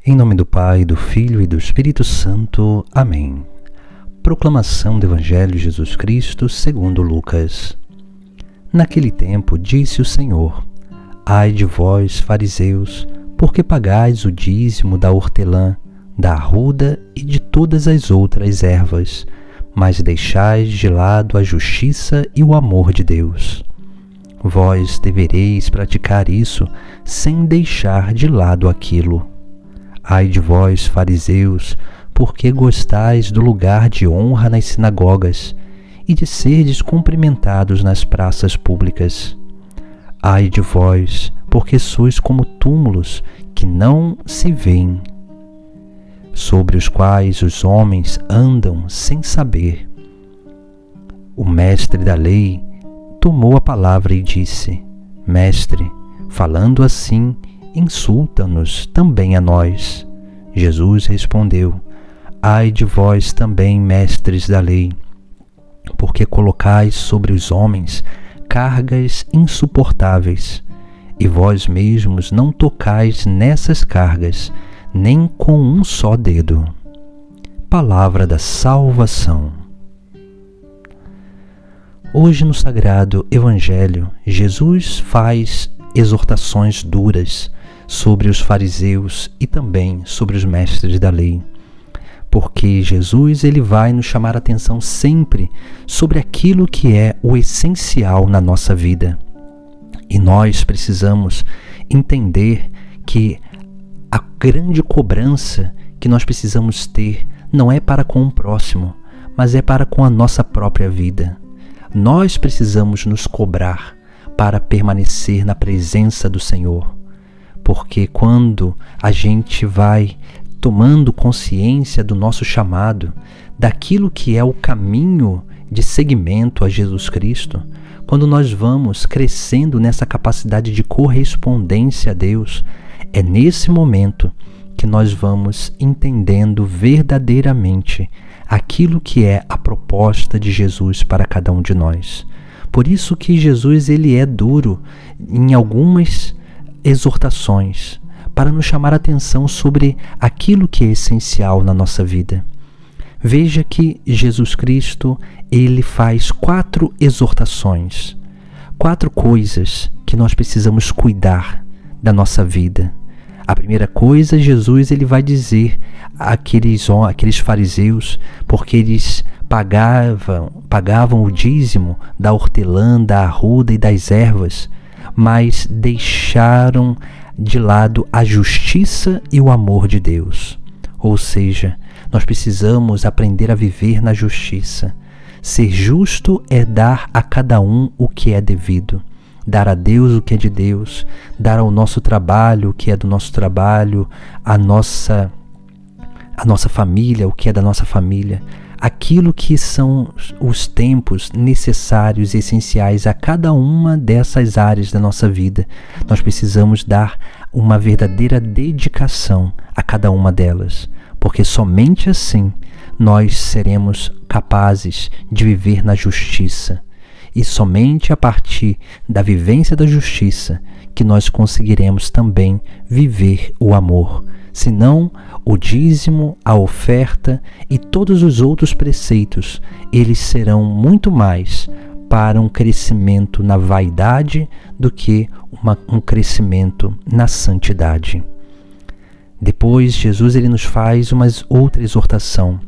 Em nome do Pai, do Filho e do Espírito Santo. Amém. Proclamação do Evangelho de Jesus Cristo segundo Lucas. Naquele tempo disse o Senhor: Ai de vós, fariseus, porque pagais o dízimo da hortelã, da arruda e de todas as outras ervas, mas deixais de lado a justiça e o amor de Deus. Vós devereis praticar isso sem deixar de lado aquilo. Ai de vós, fariseus, porque gostais do lugar de honra nas sinagogas e de serdes cumprimentados nas praças públicas. Ai de vós, porque sois como túmulos que não se veem, sobre os quais os homens andam sem saber. O mestre da lei tomou a palavra e disse: Mestre, falando assim, insulta-nos também a nós. Jesus respondeu: Ai de vós também, mestres da lei, porque colocais sobre os homens cargas insuportáveis, e vós mesmos não tocais nessas cargas, nem com um só dedo. Palavra da salvação. Hoje no Sagrado Evangelho, Jesus faz exortações duras sobre os fariseus e também sobre os mestres da lei, porque Jesus ele vai nos chamar a atenção sempre sobre aquilo que é o essencial na nossa vida. E nós precisamos entender que a grande cobrança que nós precisamos ter não é para com o próximo, mas é para com a nossa própria vida. Nós precisamos nos cobrar para permanecer na presença do Senhor, porque quando a gente vai tomando consciência do nosso chamado, daquilo que é o caminho de seguimento a Jesus Cristo, quando nós vamos crescendo nessa capacidade de correspondência a Deus, é nesse momento que nós vamos entendendo verdadeiramente aquilo que é a proposta de Jesus para cada um de nós. Por isso que Jesus ele é duro em algumas exortações, para nos chamar a atenção sobre aquilo que é essencial na nossa vida. Veja que Jesus Cristo ele faz 4 exortações, 4 coisas que nós precisamos cuidar da nossa vida. A primeira coisa, Jesus ele vai dizer àqueles fariseus, porque eles pagavam o dízimo da hortelã, da arruda e das ervas, mas deixaram de lado a justiça e o amor de Deus. Ou seja, nós precisamos aprender a viver na justiça. Ser justo é dar a cada um o que é devido. Dar a Deus o que é de Deus, dar ao nosso trabalho o que é do nosso trabalho, a nossa família o que é da nossa família, aquilo que são os tempos necessários e essenciais a cada uma dessas áreas da nossa vida. Nós precisamos dar uma verdadeira dedicação a cada uma delas, porque somente assim nós seremos capazes de viver na justiça. E somente a partir da vivência da justiça que nós conseguiremos também viver o amor. Senão, o dízimo, a oferta e todos os outros preceitos, eles serão muito mais para um crescimento na vaidade do que um crescimento na santidade. Depois, Jesus ele nos faz uma outra exortação.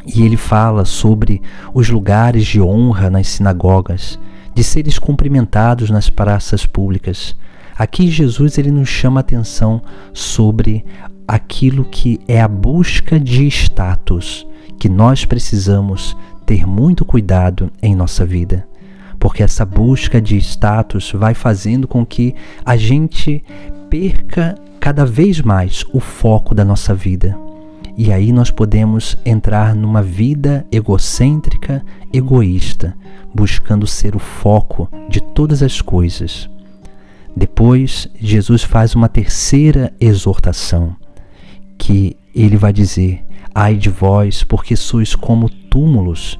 E ele fala sobre os lugares de honra nas sinagogas, de seres cumprimentados nas praças públicas. Aqui Jesus ele nos chama a atenção sobre aquilo que é a busca de status, que nós precisamos ter muito cuidado em nossa vida. Porque essa busca de status vai fazendo com que a gente perca cada vez mais o foco da nossa vida. E aí nós podemos entrar numa vida egocêntrica, egoísta, buscando ser o foco de todas as coisas. Depois, Jesus faz uma terceira exortação, que ele vai dizer: Ai de vós, porque sois como túmulos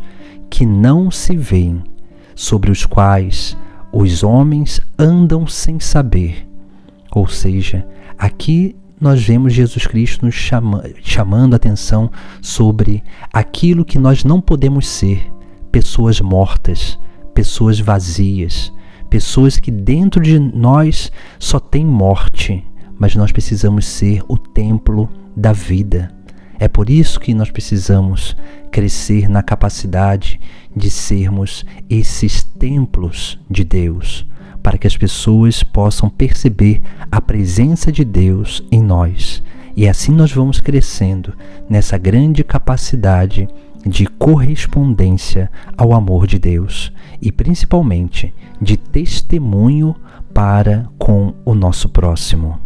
que não se veem, sobre os quais os homens andam sem saber. Ou seja, aqui nós vemos Jesus Cristo nos chamando a atenção sobre aquilo que nós não podemos ser: pessoas mortas, pessoas vazias, pessoas que dentro de nós só tem morte, mas nós precisamos ser o templo da vida. É por isso que nós precisamos crescer na capacidade de sermos esses templos de Deus, para que as pessoas possam perceber a presença de Deus em nós. E assim nós vamos crescendo nessa grande capacidade de correspondência ao amor de Deus e principalmente de testemunho para com o nosso próximo.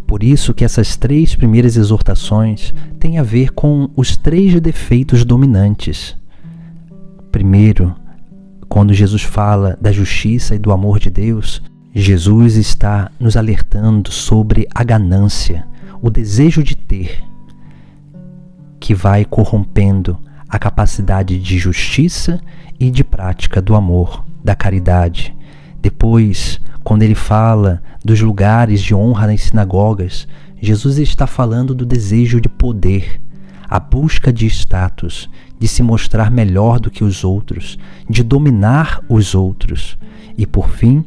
Por isso que essas 3 primeiras exortações têm a ver com os 3 defeitos dominantes. Primeiro, quando Jesus fala da justiça e do amor de Deus, Jesus está nos alertando sobre a ganância, o desejo de ter, que vai corrompendo a capacidade de justiça e de prática do amor, da caridade. Depois, quando ele fala dos lugares de honra nas sinagogas, Jesus está falando do desejo de poder, a busca de status, de se mostrar melhor do que os outros, de dominar os outros. E por fim,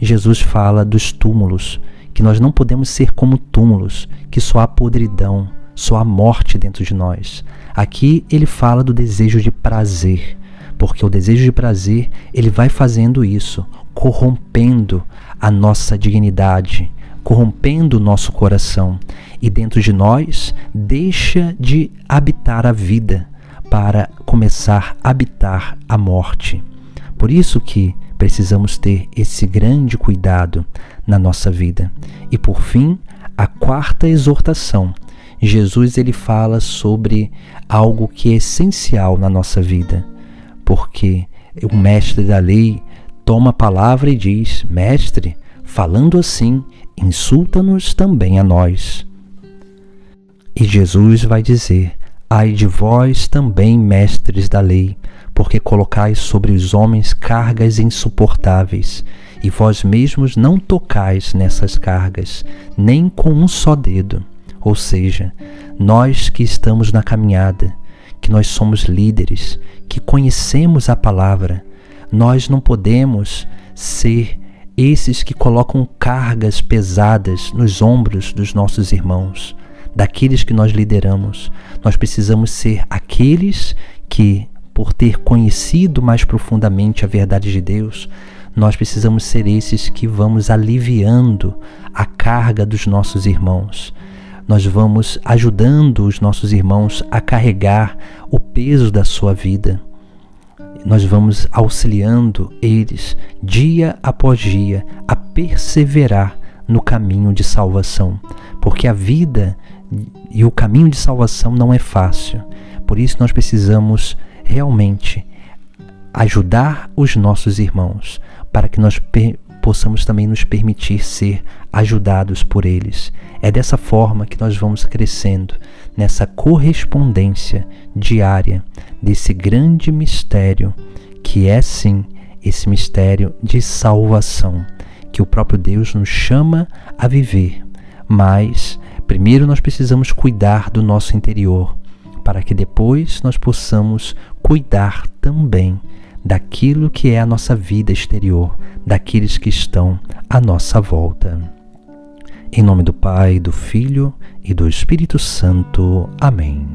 Jesus fala dos túmulos, que nós não podemos ser como túmulos, que só há podridão, só há morte dentro de nós. Aqui ele fala do desejo de prazer, porque o desejo de prazer, ele vai fazendo isso, corrompendo a nossa dignidade, corrompendo o nosso coração. E dentro de nós, deixa de habitar a vida para começar a habitar a morte. Por isso que precisamos ter esse grande cuidado na nossa vida. E por fim, a 4ª exortação. Jesus ele fala sobre algo que é essencial na nossa vida, porque o mestre da lei toma a palavra e diz: Mestre, falando assim, insulta-nos também a nós. E Jesus vai dizer: Ai de vós também, mestres da lei, porque colocais sobre os homens cargas insuportáveis, e vós mesmos não tocais nessas cargas, nem com um só dedo. Ou seja, nós que estamos na caminhada, que nós somos líderes, que conhecemos a palavra, nós não podemos ser esses que colocam cargas pesadas nos ombros dos nossos irmãos, daqueles que nós lideramos. Nós precisamos ser aqueles que, por ter conhecido mais profundamente a verdade de Deus, nós precisamos ser esses que vamos aliviando a carga dos nossos irmãos. Nós vamos ajudando os nossos irmãos a carregar o peso da sua vida. Nós vamos auxiliando eles dia após dia a perseverar no caminho de salvação, porque a vida e o caminho de salvação não é fácil. Por isso nós precisamos realmente ajudar os nossos irmãos, para que nós possamos também nos permitir ser ajudados por eles. É dessa forma que nós vamos crescendo nessa correspondência diária desse grande mistério, que é sim esse mistério de salvação, que o próprio Deus nos chama a viver. Mas primeiro nós precisamos cuidar do nosso interior, para que depois nós possamos cuidar também daquilo que é a nossa vida exterior, daqueles que estão à nossa volta. Em nome do Pai, do Filho e do Espírito Santo. Amém.